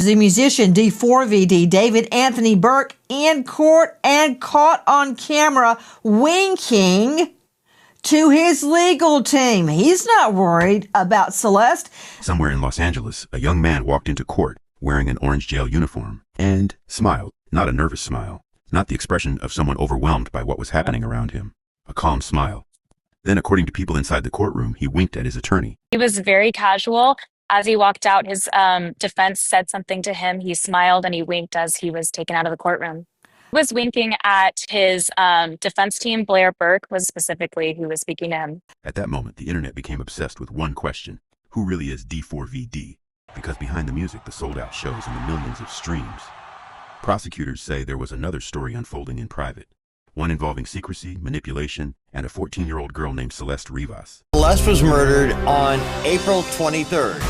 The musician D4vd, David Anthony Burke, in court and caught on camera winking to his legal team. He's not worried about Celeste. Somewhere in Los Angeles, a young man walked into court wearing an orange jail uniform and smiled. Not a nervous smile, not the expression of someone overwhelmed by what was happening around him. A calm smile. Then, according to people inside the courtroom, he winked at his attorney. He was very casual. As he walked out, his defense said something to him. He smiled and he winked as he was taken out of the courtroom. He was winking at his defense team. Blair Burke was specifically who was speaking to him. At that moment, the internet became obsessed with one question. Who really is D4vd? Because behind the music, the sold-out shows and the millions of streams. Prosecutors say there was another story unfolding in private. One involving secrecy, manipulation, and a 14-year-old girl named Celeste Rivas. Celeste was murdered on April 23rd.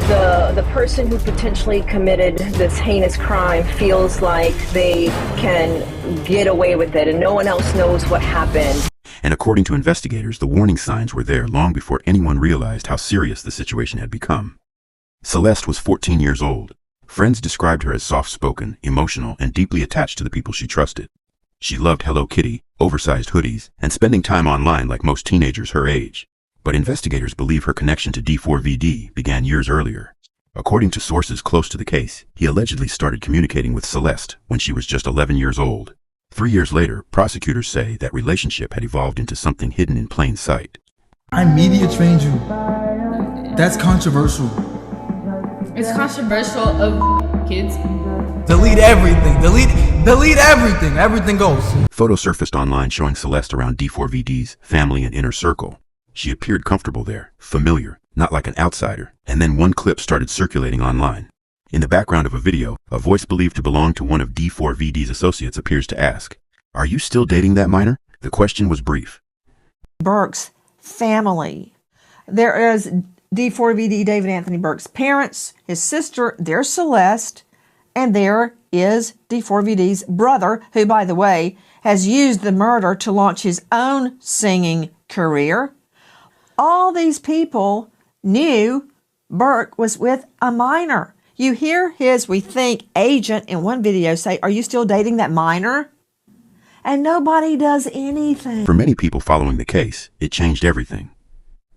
The person who potentially committed this heinous crime feels like they can get away with it and no one else knows what happened. And according to investigators, the warning signs were there long before anyone realized how serious the situation had become. Celeste was 14 years old. Friends described her as soft-spoken, emotional, and deeply attached to the people she trusted. She loved Hello Kitty, oversized hoodies, and spending time online like most teenagers her age. But investigators believe her connection to D4vd began years earlier. According to sources close to the case, he allegedly started communicating with Celeste when she was just 11 years old. 3 years later, prosecutors say that relationship had evolved into something hidden in plain sight. I media trained you. That's controversial. It's controversial of kids. Delete everything. Delete everything. Everything goes. Photos surfaced online showing Celeste around D4vd's family and inner circle. She appeared comfortable there, familiar, not like an outsider. And then one clip started circulating online. In the background of a video, a voice believed to belong to one of D4vd's associates appears to ask, "Are you still dating that minor?" The question was brief. Burke's family. There is D4vd, David Anthony Burke's parents, his sister, there's Celeste, and there is D4vd's brother, who, by the way, has used the murder to launch his own singing career. All these people knew Burke was with a minor. You hear his, we think, agent in one video say, "Are you still dating that minor?" And nobody does anything. For many people following the case, it changed everything,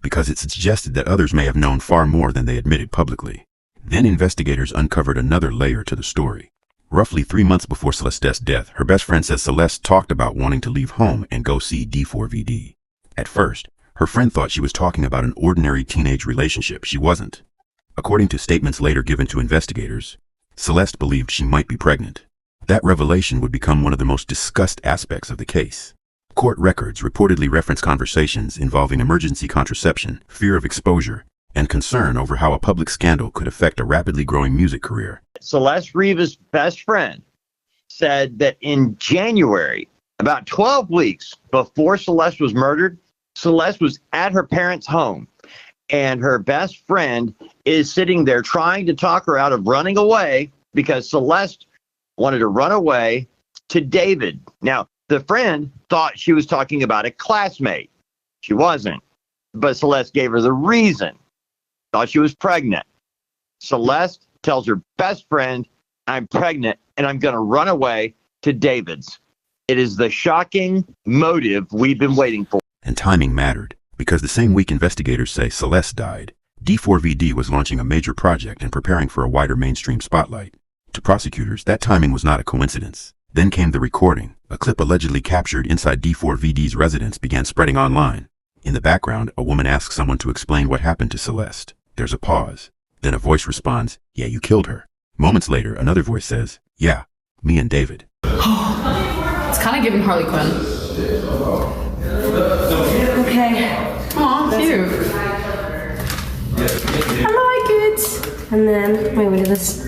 because it suggested that others may have known far more than they admitted publicly. Then investigators uncovered another layer to the story. Roughly 3 months before Celeste's death, her best friend says Celeste talked about wanting to leave home and go see D4vd. At first, her friend thought she was talking about an ordinary teenage relationship. She wasn't. According to statements later given to investigators, Celeste believed she might be pregnant. That revelation would become one of the most discussed aspects of the case. Court records reportedly reference conversations involving emergency contraception, fear of exposure, and concern over how a public scandal could affect a rapidly growing music career. Celeste Rivas' best friend said that in January, about 12 weeks before Celeste was murdered, Celeste was at her parents' home, and her best friend is sitting there trying to talk her out of running away because Celeste wanted to run away to David. Now, the friend thought she was talking about a classmate. She wasn't, but Celeste gave her the reason. Thought she was pregnant. Celeste tells her best friend, "I'm pregnant and I'm going to run away to David's." It is the shocking motive we've been waiting for. And timing mattered, because the same week investigators say Celeste died, D4vd was launching a major project and preparing for a wider mainstream spotlight. To prosecutors, that timing was not a coincidence. Then came the recording. A clip allegedly captured inside D4vd's residence began spreading online. In the background, a woman asks someone to explain what happened to Celeste. There's a pause. Then a voice responds, "Yeah, you killed her." Moments later, another voice says, "Yeah, me and David." It's kind of giving Harley Quinn. Okay. Aw, cute. I like it. And then, wait, we do this.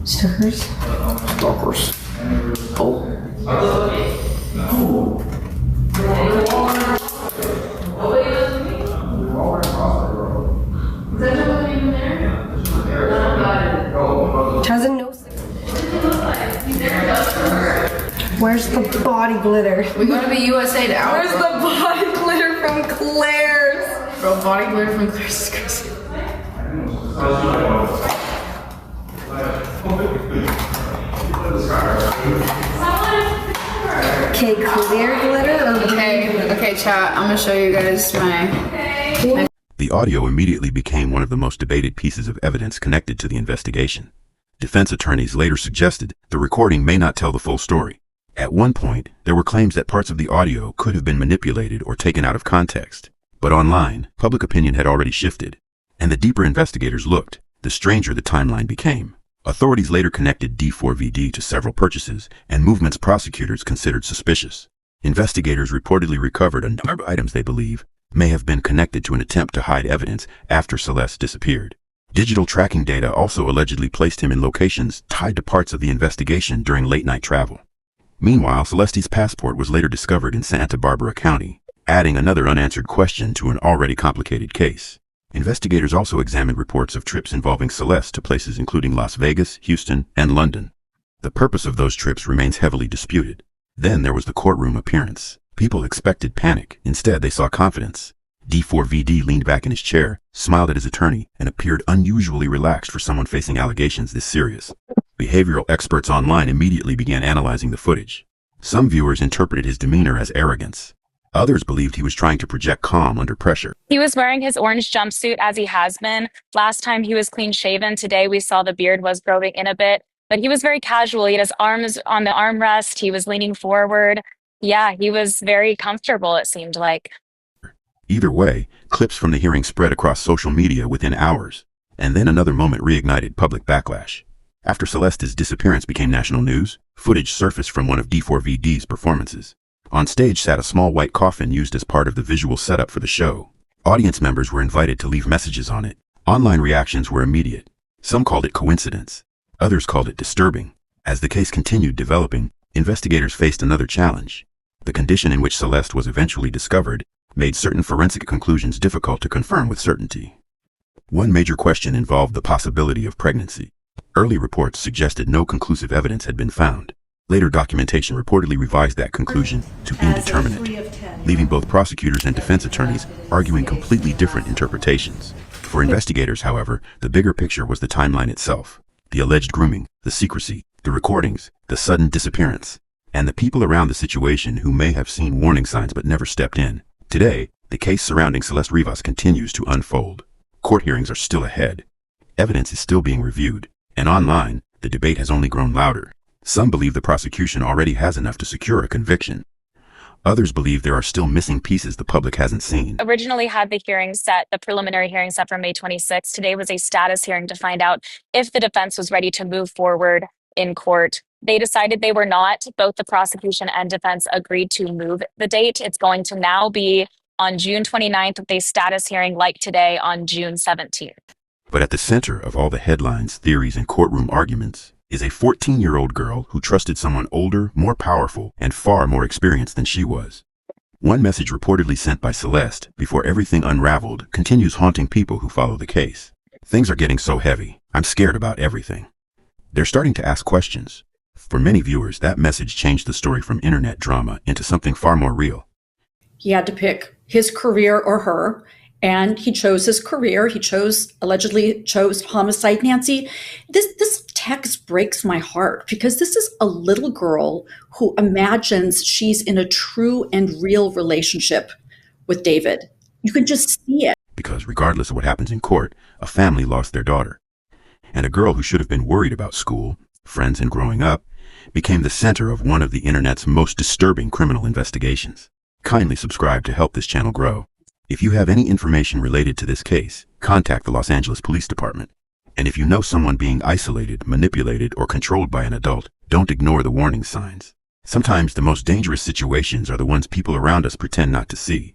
Stickers. Stalkers. Oh. Has a no. Where's the body glitter? We gotta be USA'd out. Where's the body glitter from Claire's? Bro, body glitter from Claire's is crazy. Okay, clear glitter. Okay, chat. I'm gonna show you guys my. The audio immediately became one of the most debated pieces of evidence connected to the investigation. Defense attorneys later suggested the recording may not tell the full story. At one point, there were claims that parts of the audio could have been manipulated or taken out of context. But online, public opinion had already shifted. And the deeper investigators looked, the stranger the timeline became. Authorities later connected D4vd to several purchases and movements prosecutors considered suspicious. Investigators reportedly recovered a number of items they believe may have been connected to an attempt to hide evidence after Celeste disappeared. Digital tracking data also allegedly placed him in locations tied to parts of the investigation during late-night travel. Meanwhile, Celeste's passport was later discovered in Santa Barbara County, adding another unanswered question to an already complicated case. Investigators also examined reports of trips involving Celeste to places including Las Vegas, Houston, and London. The purpose of those trips remains heavily disputed. Then there was the courtroom appearance. People expected panic. Instead, they saw confidence. D4vd leaned back in his chair, smiled at his attorney, and appeared unusually relaxed for someone facing allegations this serious. Behavioral experts online immediately began analyzing the footage. Some viewers interpreted his demeanor as arrogance. Others believed he was trying to project calm under pressure. He was wearing his orange jumpsuit as he has been. Last time he was clean shaven. Today we saw the beard was growing in a bit, but he was very casual. He had his arms on the armrest. He was leaning forward. Yeah, he was very comfortable, it seemed like. Either way, clips from the hearing spread across social media within hours, and then another moment reignited public backlash. After Celeste's disappearance became national news, footage surfaced from one of D4vd's performances. On stage sat a small white coffin used as part of the visual setup for the show. Audience members were invited to leave messages on it. Online reactions were immediate. Some called it coincidence. Others called it disturbing. As the case continued developing, investigators faced another challenge. The condition in which Celeste was eventually discovered made certain forensic conclusions difficult to confirm with certainty. One major question involved the possibility of pregnancy. Early reports suggested no conclusive evidence had been found. Later documentation reportedly revised that conclusion to indeterminate, leaving both prosecutors and defense attorneys arguing completely different interpretations. For investigators, however, the bigger picture was the timeline itself. The alleged grooming, the secrecy, the recordings, the sudden disappearance, and the people around the situation who may have seen warning signs but never stepped in. Today, the case surrounding Celeste Rivas continues to unfold. Court hearings are still ahead. Evidence is still being reviewed. And online, the debate has only grown louder. Some believe the prosecution already has enough to secure a conviction. Others believe there are still missing pieces the public hasn't seen. Originally had the hearing set, the preliminary hearing set for May 26th. Today was a status hearing to find out if the defense was ready to move forward in court. They decided they were not. Both the prosecution and defense agreed to move the date. It's going to now be on June 29th with a status hearing like today on June 17th. But at the center of all the headlines, theories, and courtroom arguments is a 14-year-old girl who trusted someone older, more powerful, and far more experienced than she was. One message reportedly sent by Celeste before everything unraveled continues haunting people who follow the case. Things are getting so heavy. I'm scared about everything. They're starting to ask questions. For many viewers, that message changed the story from internet drama into something far more real. He had to pick his career or her, and he chose his career. He allegedly chose homicide. Nancy, this text breaks my heart because this is a little girl who imagines she's in a true and real relationship with David. You can just see it. Because regardless of what happens in court, a family lost their daughter. And a girl who should have been worried about school, friends, and growing up became the center of one of the internet's most disturbing criminal investigations. Kindly subscribe to help this channel grow. If you have any information related to this case, contact the Los Angeles Police Department. And if you know someone being isolated, manipulated, or controlled by an adult, don't ignore the warning signs. Sometimes the most dangerous situations are the ones people around us pretend not to see.